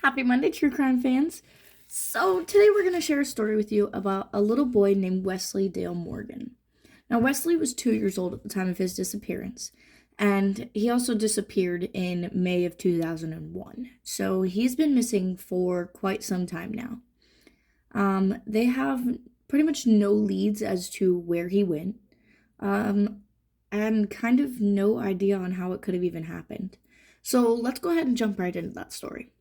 Happy Monday, true crime fans. So, today we're going to share a story with you about a little boy named Wesley Dale Morgan. Now, Wesley was 2 years old at the time of his disappearance, and he also disappeared in May of 2001. So, he's been missing for quite some time now. They have pretty much no leads as to where he went, and kind of no idea on how it could have even happened. So, let's go ahead and jump right into that story.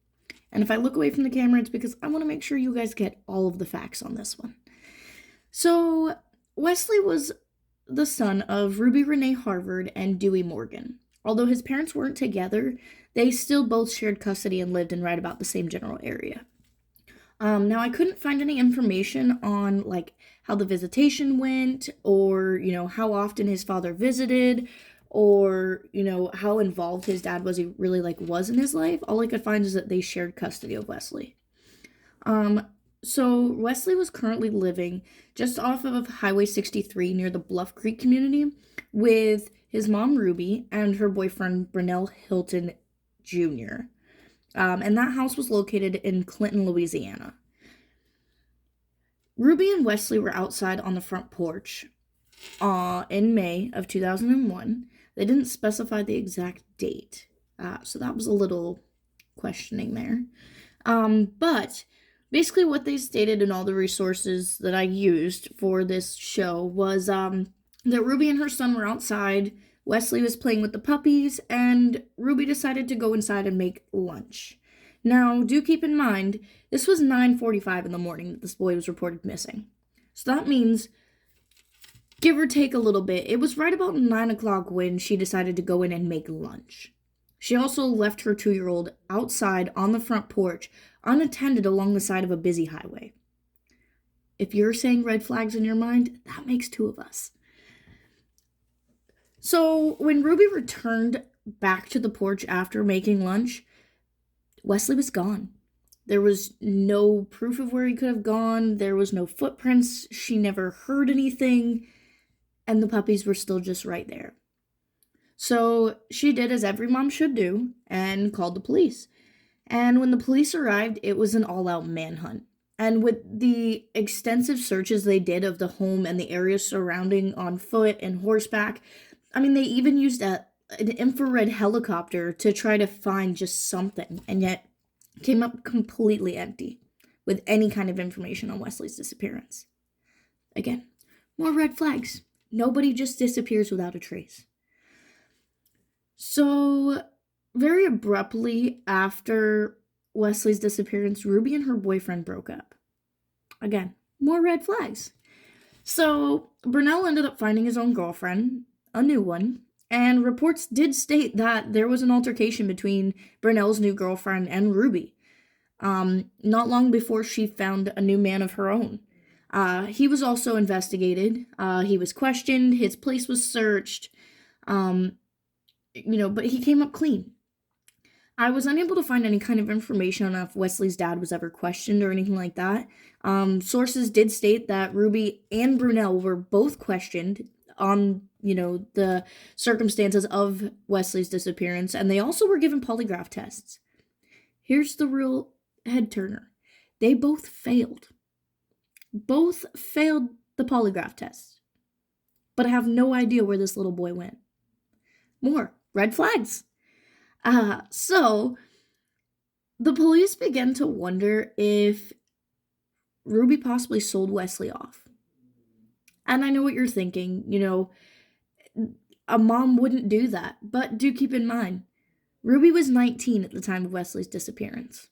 And if I look away from the camera, it's because I want to make sure you guys get all of the facts on this one. So, Wesley was the son of Ruby Renee Havard and Dewey Morgan. Although his parents weren't together, they still both shared custody and lived in right about the same general area. Now, I couldn't find any information on, how the visitation went, or, how often his father visited, or, how involved his dad was was in his life. All I could find is that they shared custody of Wesley. So Wesley was currently living just off of Highway 63 near the Bluff Creek community with his mom, Ruby, and her boyfriend, Brunell Hilton Jr., and that house was located in Clinton, Louisiana. Ruby and Wesley were outside on the front porch in May of 2001. They didn't specify the exact date, so that was a little questioning there. But basically what they stated in all the resources that I used for this show was that Ruby and her son were outside, Wesley was playing with the puppies, and Ruby decided to go inside and make lunch. Now, do keep in mind, this was 9:45 in the morning that this boy was reported missing. So that means, give or take a little bit, it was right about 9 o'clock when she decided to go in and make lunch. She also left her 2-year-old outside on the front porch, unattended along the side of a busy highway. If you're saying red flags in your mind, that makes two of us. So when Ruby returned back to the porch after making lunch, Wesley was gone. There was no proof of where he could have gone. There was no footprints. She never heard anything. And the puppies were still just right there. So she did as every mom should do and called the police. And when the police arrived, it was an all-out manhunt. And with the extensive searches they did of the home and the area surrounding on foot and horseback, they even used an infrared helicopter to try to find just something, and yet came up completely empty with any kind of information on Wesley's disappearance. Again, more red flags. Nobody just disappears without a trace. So, very abruptly after Wesley's disappearance, Ruby and her boyfriend broke up. Again, more red flags. So, Brunell ended up finding his own girlfriend, a new one, and reports did state that there was an altercation between Brunell's new girlfriend and Ruby, not long before she found a new man of her own. He was also investigated. He was questioned. His place was searched. But he came up clean. I was unable to find any kind of information on if Wesley's dad was ever questioned or anything like that. Sources did state that Ruby and Brunell were both questioned on, the circumstances of Wesley's disappearance, and they also were given polygraph tests. Here's the real head turner. They both failed. Both failed the polygraph tests, but have no idea where this little boy went. More red flags. So the police began to wonder if Ruby possibly sold Wesley off. And I know what you're thinking, a mom wouldn't do that, but do keep in mind, Ruby was 19 at the time of Wesley's disappearance.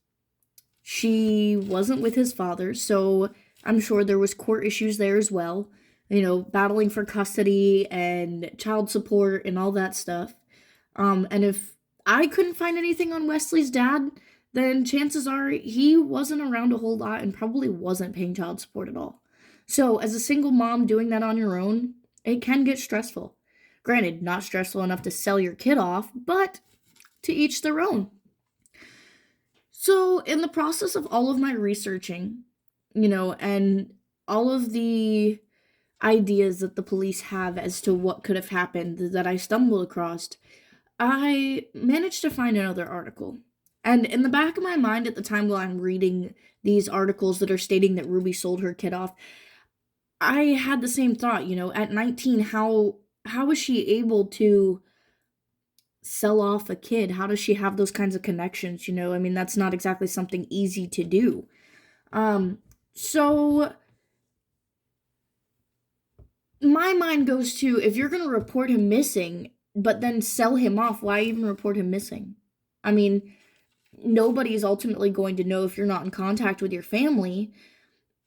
She wasn't with his father, so I'm sure there was court issues there as well, battling for custody and child support and all that stuff. And if I couldn't find anything on Wesley's dad, then chances are he wasn't around a whole lot and probably wasn't paying child support at all. So, as a single mom doing that on your own, it can get stressful. Granted, not stressful enough to sell your kid off, but to each their own. So, in the process of all of my researching, and all of the ideas that the police have as to what could have happened that I stumbled across, I managed to find another article. And in the back of my mind at the time while I'm reading these articles that are stating that Ruby sold her kid off, I had the same thought, at 19, how is she able to sell off a kid? How does she have those kinds of connections? I mean, that's not exactly something easy to do. So my mind goes to, if you're going to report him missing, but then sell him off, why even report him missing? I mean, nobody is ultimately going to know if you're not in contact with your family.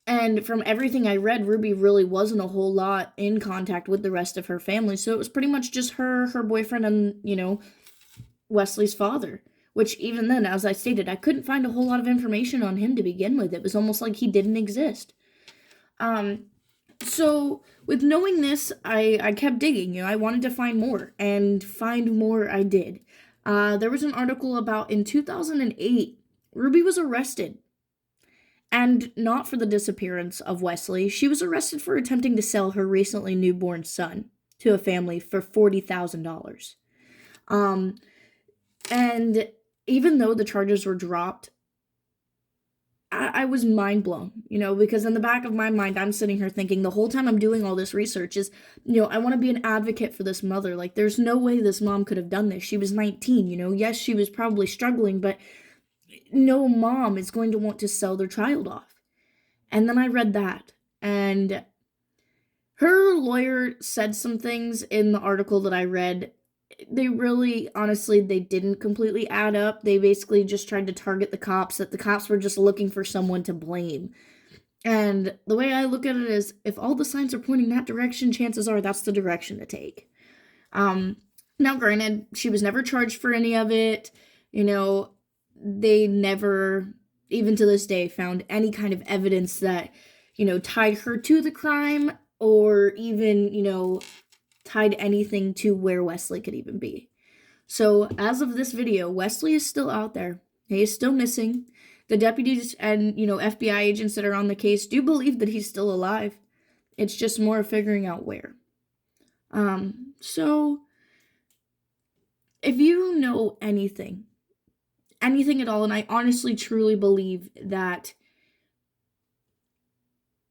And from everything I read, Ruby really wasn't a whole lot in contact with the rest of her family. So it was pretty much just her boyfriend, and, Wesley's father. Which even then, as I stated, I couldn't find a whole lot of information on him to begin with. It was almost like he didn't exist. So with knowing this, I kept digging, I wanted to find more, and find more I did. There was an article about in 2008, Ruby was arrested. And not for the disappearance of Wesley. She was arrested for attempting to sell her recently newborn son to a family for $40,000. And even though the charges were dropped, I was mind blown, because in the back of my mind, I'm sitting here thinking the whole time I'm doing all this research is, I want to be an advocate for this mother. Like, there's no way this mom could have done this. She was 19, Yes, she was probably struggling, but no mom is going to want to sell their child off. And then I read that, and her lawyer said some things in the article that I read. They really, honestly, they didn't completely add up. They basically just tried to target the cops, that the cops were just looking for someone to blame. And the way I look at it is, if all the signs are pointing that direction, chances are that's the direction to take. Now, granted, she was never charged for any of it. They never, even to this day, found any kind of evidence that, tied her to the crime, or even, tied anything to where Wesley could even be. So as of this video, Wesley is still out there. He is still missing. The deputies and, FBI agents that are on the case do believe that he's still alive. It's just more of figuring out where. So if you know anything at all, and I honestly truly believe that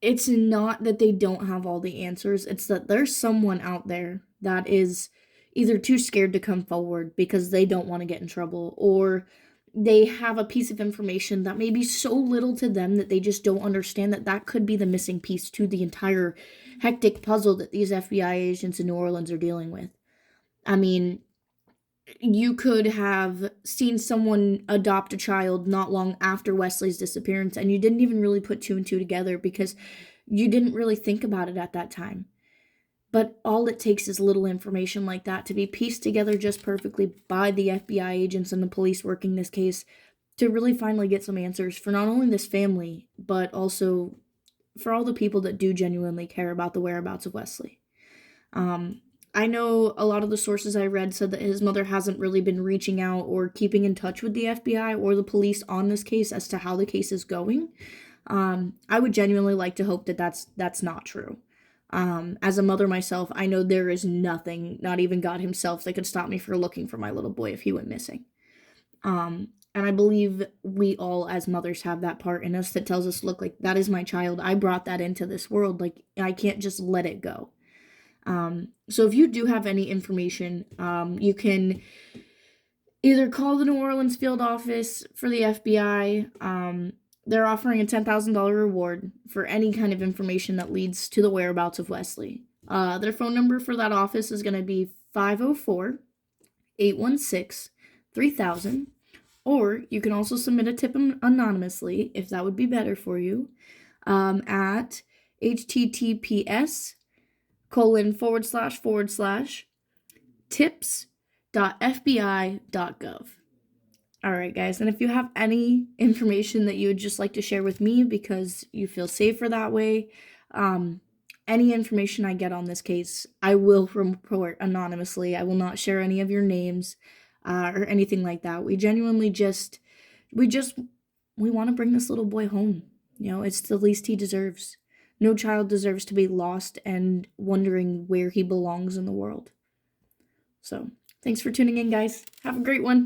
it's not that they don't have all the answers, it's that there's someone out there that is either too scared to come forward because they don't want to get in trouble, or they have a piece of information that may be so little to them that they just don't understand that could be the missing piece to the entire hectic puzzle that these FBI agents in New Orleans are dealing with. I mean, you could have seen someone adopt a child not long after Wesley's disappearance, and you didn't even really put two and two together because you didn't really think about it at that time. But all it takes is little information like that to be pieced together just perfectly by the FBI agents and the police working this case to really finally get some answers for not only this family, but also for all the people that do genuinely care about the whereabouts of Wesley. I know a lot of the sources I read said that his mother hasn't really been reaching out or keeping in touch with the FBI or the police on this case as to how the case is going. I would genuinely like to hope that that's not true. As a mother myself, I know there is nothing, not even God himself, that could stop me from looking for my little boy if he went missing. And I believe we all as mothers have that part in us that tells us, look, like, that is my child. I brought that into this world. Like, I can't just let it go. So if you do have any information, you can either call the New Orleans field office for the FBI. They're offering a $10,000 reward for any kind of information that leads to the whereabouts of Wesley. Their phone number for that office is going to be 504-816-3000. Or you can also submit a tip anonymously, if that would be better for you, at https://tips.fbi.gov. All right, guys, and if you have any information that you would just like to share with me because you feel safer that way, any information I get on this case, I will report anonymously. I will not share any of your names or anything like that. We genuinely we want to bring this little boy home. It's the least he deserves. No child deserves to be lost and wondering where he belongs in the world. So, thanks for tuning in, guys. Have a great one.